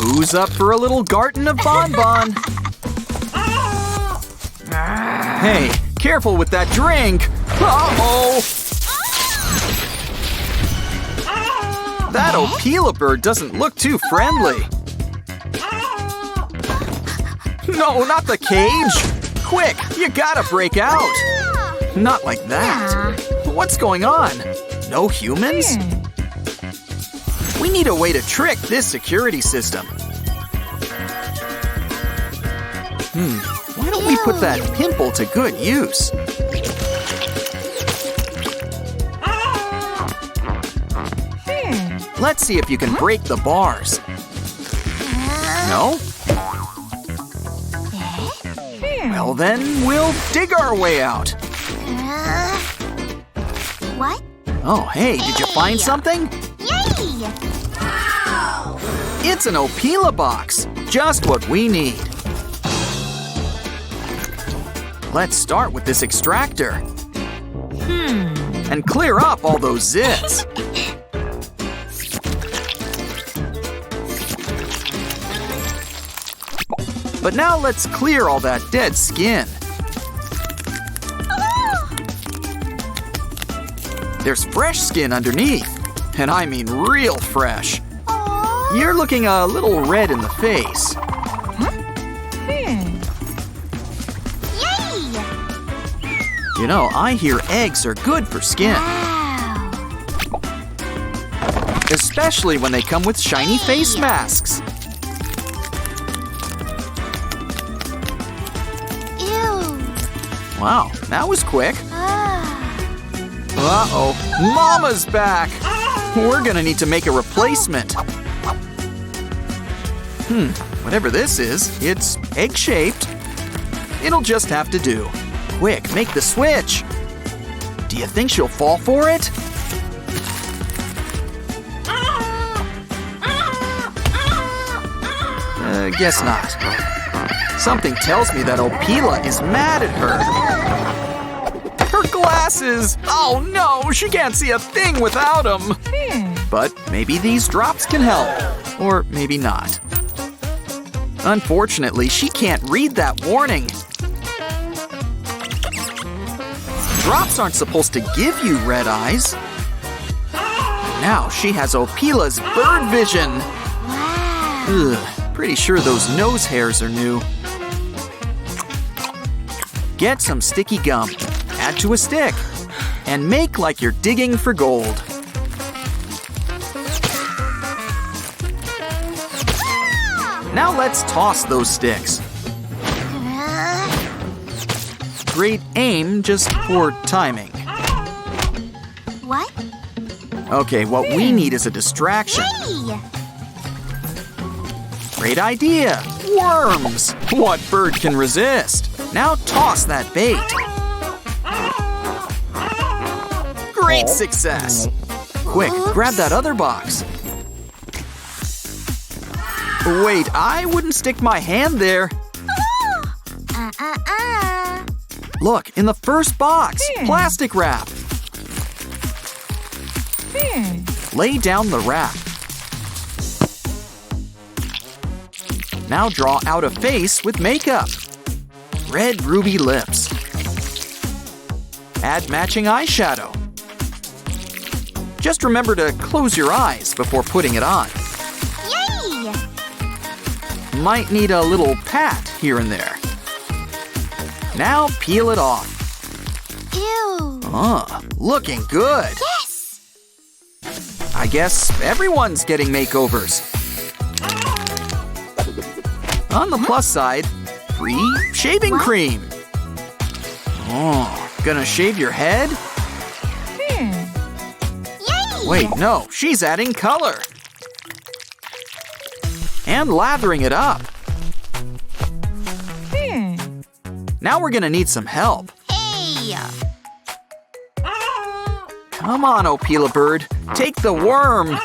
Who's up for a little Garten of BanBan? Hey, careful with that drink! Uh-oh! That Opila Bird doesn't look too friendly. No, not the cage! Quick, you gotta break out! Not like that. What's going on? No humans? We need a way to trick this security system. Why don't we put that pimple to good use? Let's see if you can break the bars. No? Well then, we'll dig our way out. What? Oh, hey, did you find something? Yay! It's an Opila box. Just what we need. Let's start with this extractor. And clear up all those zits. But now let's clear all that dead skin. There's fresh skin underneath. And I mean real fresh. You're looking a little red in the face. Yay! You know, I hear eggs are good for skin. Wow. Especially when they come with shiny face masks. Ew. Wow, that was quick. Ah. Uh-oh, Mama's back! We're gonna need to make a replacement. Whatever this is, it's egg-shaped. It'll just have to do. Quick, make the switch. Do you think she'll fall for it? Guess not. Something tells me that Opila is mad at her. Her glasses! Oh no, she can't see a thing without them. But maybe these drops can help. Or maybe not. Unfortunately, she can't read that warning. Drops aren't supposed to give you red eyes. Now she has Opila's bird vision. Wow. Ugh, pretty sure those nose hairs are new. Get some sticky gum, add to a stick, and make like you're digging for gold. Now let's toss those sticks. Great aim, just poor timing. What? Okay, what we need is a distraction. Yay! Great idea! Worms! What bird can resist? Now toss that bait. Great success! Quick, grab that other box. Wait, I wouldn't stick my hand there. Look, in the first box, plastic wrap. Lay down the wrap. Now draw out a face with makeup. Red ruby lips. Add matching eyeshadow. Just remember to close your eyes before putting it on. Yay! Might need a little pat here and there. Now peel it off. Ew. Looking good. Yes! I guess everyone's getting makeovers. On the plus side, free shaving cream. Oh, gonna shave your head? Yay! Wait, no, she's adding color. And lathering it up. Now we're gonna need some help. Hey! Come on, Opila Bird, take the worm.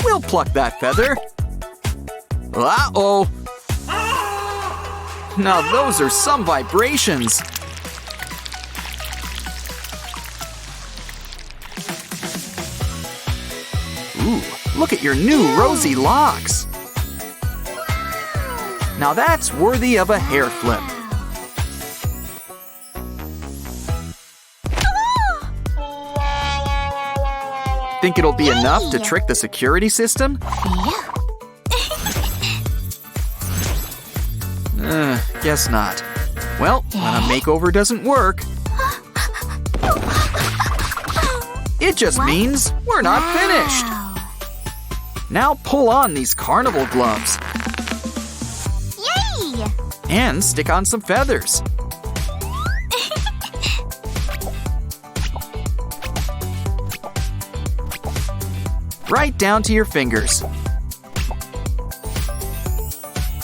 We'll pluck that feather. Uh-oh. Now those are some vibrations. Ooh, look at your new rosy locks. Now that's worthy of a hair flip. Think it'll be enough to trick the security system? Guess not. Well, when a makeover doesn't work, it just means we're not finished. Now pull on these carnival gloves. Yay! And stick on some feathers. Right down to your fingers.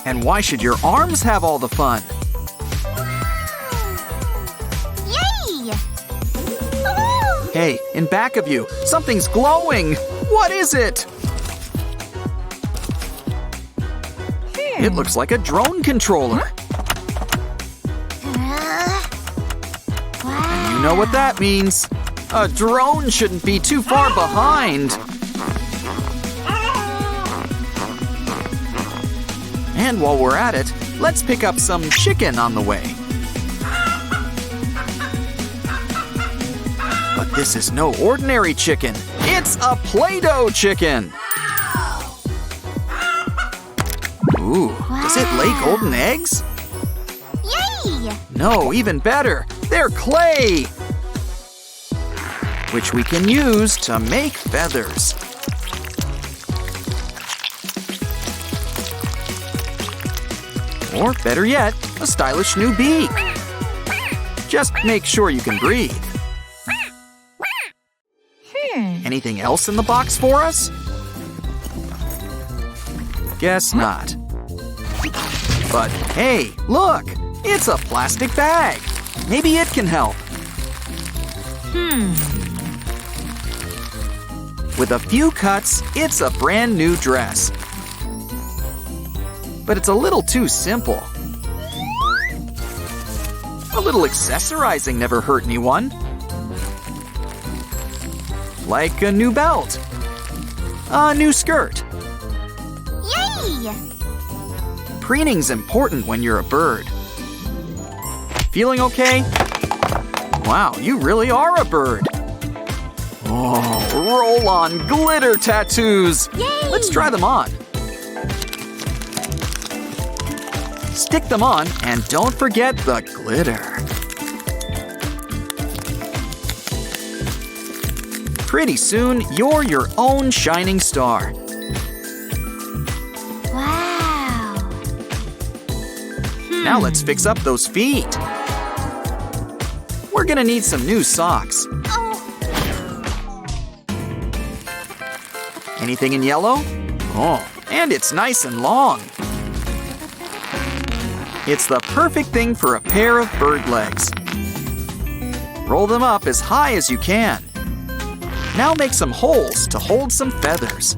And why should your arms have all the fun? Yay! Hey, in back of you, something's glowing. What is it? It looks like a drone controller. And you know what that means. A drone shouldn't be too far behind. And while we're at it, let's pick up some chicken on the way. But this is no ordinary chicken. It's a play-doh chicken. Ooh, does it lay golden eggs? Yay! No, even better. They're clay, which we can use to make feathers. Or better yet, a stylish new beak. Just make sure you can breathe. Anything else in the box for us? Guess not. But hey, look! It's a plastic bag. Maybe it can help. With a few cuts, it's a brand new dress. But it's a little too simple. A little accessorizing never hurt anyone. Like a new belt, a new skirt. Yay! Preening's important when you're a bird. Feeling okay? Wow, you really are a bird. Oh, roll-on glitter tattoos. Yay! Let's try them on. Stick them on, and don't forget the glitter. Pretty soon, you're your own shining star. Wow! Now let's fix up those feet. We're gonna need some new socks. Anything in yellow? Oh, and it's nice and long. It's the perfect thing for a pair of bird legs. Roll them up as high as you can. Now make some holes to hold some feathers.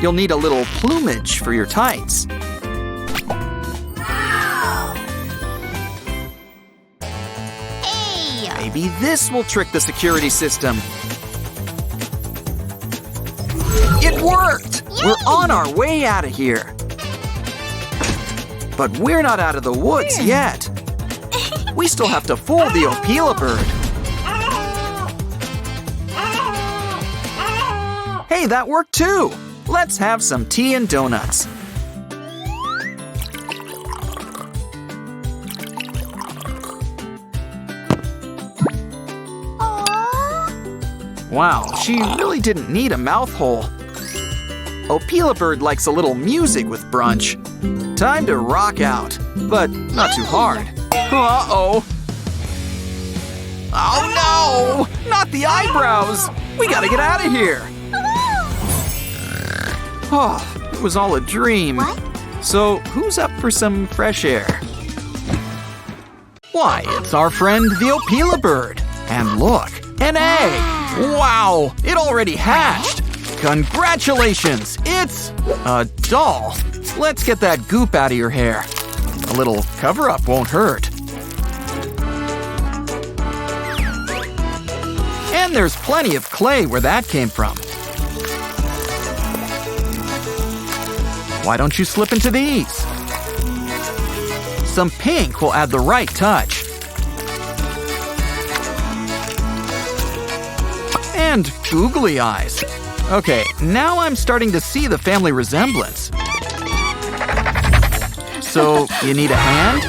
You'll need a little plumage for your tights. Hey! Maybe this will trick the security system. It worked! Yay! We're on our way out of here. But we're not out of the woods yet. We still have to fool the Opila Bird. Hey, that worked too! Let's have some tea and donuts. Aww. Wow, she really didn't need a mouth hole. Opila Bird likes a little music with brunch. Time to rock out, but not too hard. Uh-oh. Oh no! Not the eyebrows! We gotta get out of here! Oh, it was all a dream. What? So, who's up for some fresh air? Why, it's our friend the Opila Bird. And look, an egg! Wow, it already hatched! Congratulations! It's a doll. Let's get that goop out of your hair. A little cover-up won't hurt. And there's plenty of clay where that came from. Why don't you slip into these? Some pink will add the right touch. And googly eyes. Okay, now I'm starting to see the family resemblance. So, you need a hand?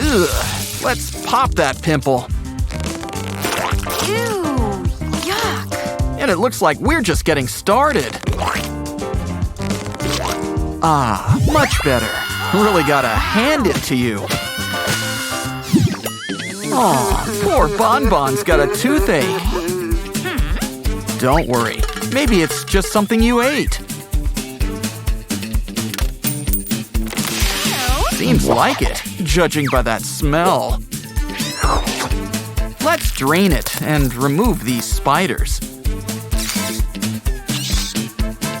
Ugh, let's pop that pimple. Ew, yuck. And it looks like we're just getting started. Ah, much better. Really gotta hand it to you. Aw, poor BanBan's got a toothache. Don't worry. Maybe it's just something you ate. Seems like it, judging by that smell. Let's drain it and remove these spiders.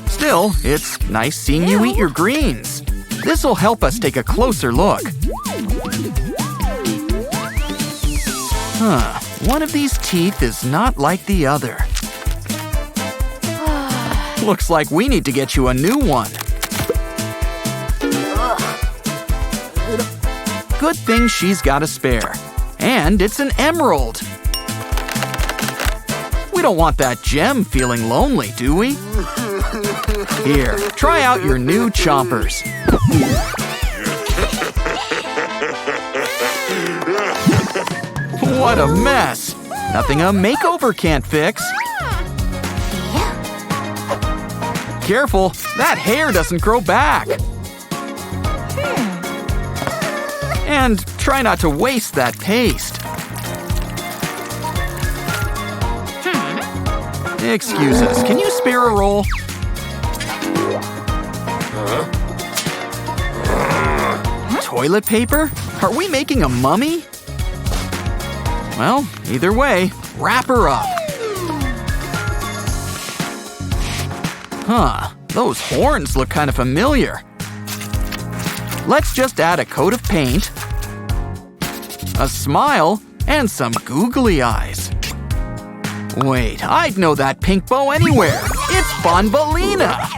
Still, it's nice seeing you eat your greens. This'll help us take a closer look. Huh, one of these teeth is not like the other. Looks like we need to get you a new one. Good thing she's got a spare. And it's an emerald. We don't want that gem feeling lonely, do we? Here, try out your new chompers. What a mess! Nothing a makeover can't fix. Careful, that hair doesn't grow back. And try not to waste that paste. Excuse us, can you spare a roll? Toilet paper? Are we making a mummy? Well, either way, wrap her up. Huh, those horns look kind of familiar. Let's just add a coat of paint, a smile, and some googly eyes. Wait, I'd know that pink bow anywhere. It's BanBalina!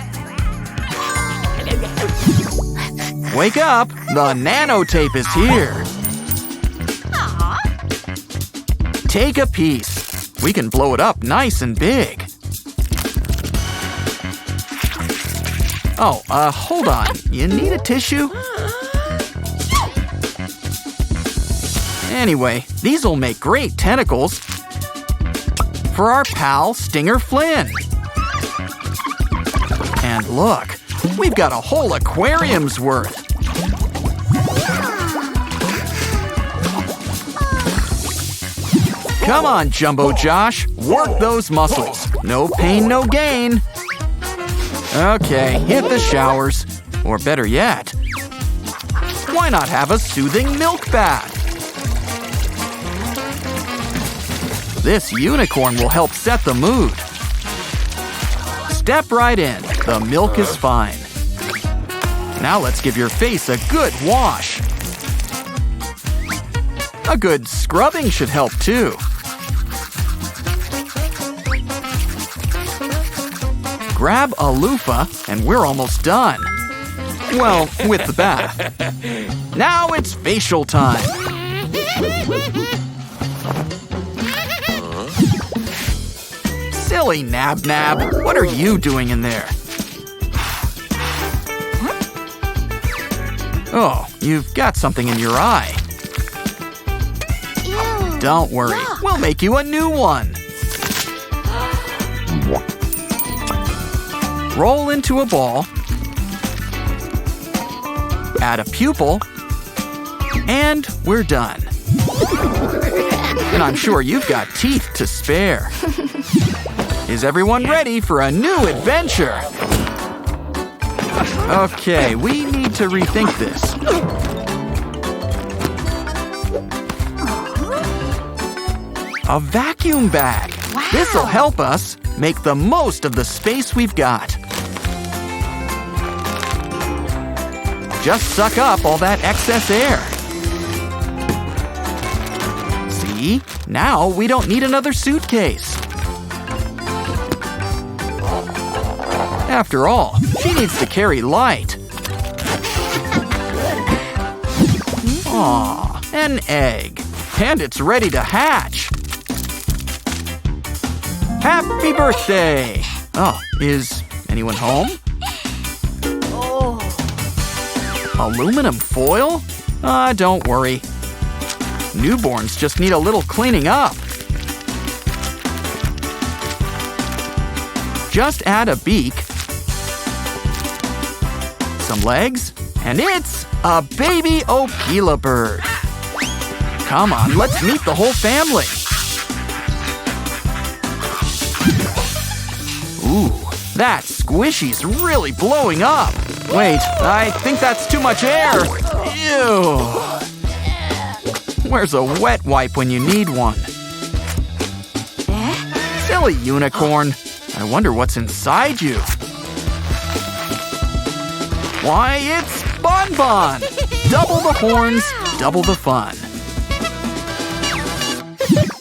Wake up, the nanotape is here. Take a piece. We can blow it up nice and big. Oh, hold on. You need a tissue? Anyway, these'll make great tentacles for our pal Stinger Flynn. And look, we've got a whole aquarium's worth. Come on, Jumbo Josh, work those muscles. No pain, no gain. Okay, hit the showers. Or better yet, why not have a soothing milk bath? This unicorn will help set the mood. Step right in. The milk is fine. Now let's give your face a good wash. A good scrubbing should help too. Grab a loofah and we're almost done. Well, with the bath. Now it's facial time. Silly Nab Nab, what are you doing in there? Oh, you've got something in your eye. Ew. Don't worry, we'll make you a new one. Roll into a ball. Add a pupil. And we're done. And I'm sure you've got teeth to spare. Is everyone ready for a new adventure? Okay, we need to rethink this. A vacuum bag. Wow. This'll help us make the most of the space we've got. Just suck up all that excess air. See? Now we don't need another suitcase. After all, she needs to carry light. Aw, an egg. And it's ready to hatch. Happy birthday! Oh, is anyone home? Aluminum foil? Don't worry. Newborns just need a little cleaning up. Just add a beak, some legs, and it's a baby Opila Bird. Come on, let's meet the whole family. Ooh, that squishy's really blowing up. Wait, I think that's too much air. Ew. Where's a wet wipe when you need one? Silly unicorn. I wonder what's inside you. Why, it's BanBan! Double the horns, double the fun.